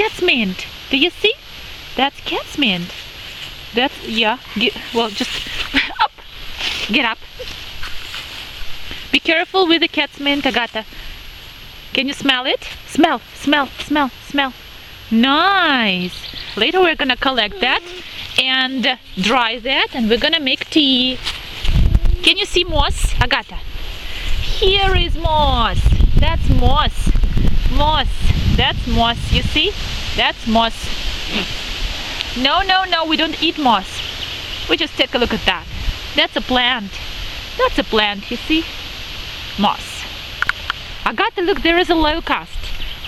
cat's mint. Do you see? That's cat's mint. That's, yeah, just up. Get up. Be careful with the cat's mint, Agata. Can you smell it? Smell. Nice. Later we're gonna collect that and dry that, and we're gonna make tea. Can you see moss, Agata? Here is moss. That's moss. That's moss. You see? That's moss. No, we don't eat moss. We just take a look at that. That's a plant. You see? Moss. Agata, look, there is a locust.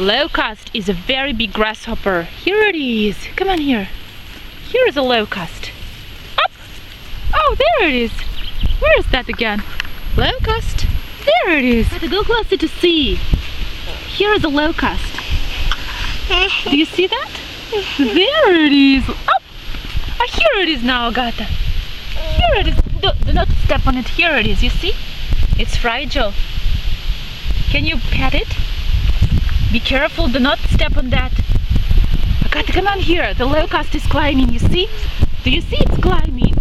Locust is a very big grasshopper. Here it is. Come on here. Here is a locust. Up. Oh, there it is. Where is that again? Locust. There it is. Have to go closer to see. Here is a locust. Do you see that? There it is. Up. Here it is now, Agata. Here it is. Do not step on it. Here it is. You see? It's fragile. Can you pet it? Be careful. Do not step on that. Agata, come on here. The locust is climbing. You see? Do you see it's climbing?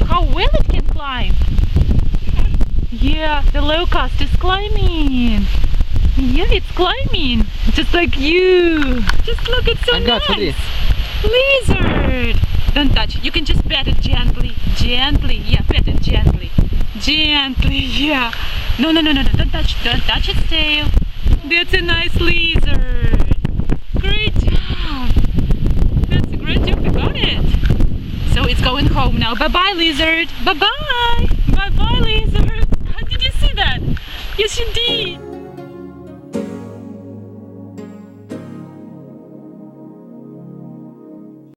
How well it can climb. Yeah, the locust is climbing. Yeah, it's climbing. Just like you. Just look, it's so nice. Lizard. Don't touch it. You can just pet it gently. Yeah, pet it gently. Yeah. No. Don't touch its tail. That's a nice lizard. Great job. That's a great job. You got it. So it's going home now. Bye-bye, lizard. Bye-bye. Bye-bye, lizard. Did you see that? Yes, you did.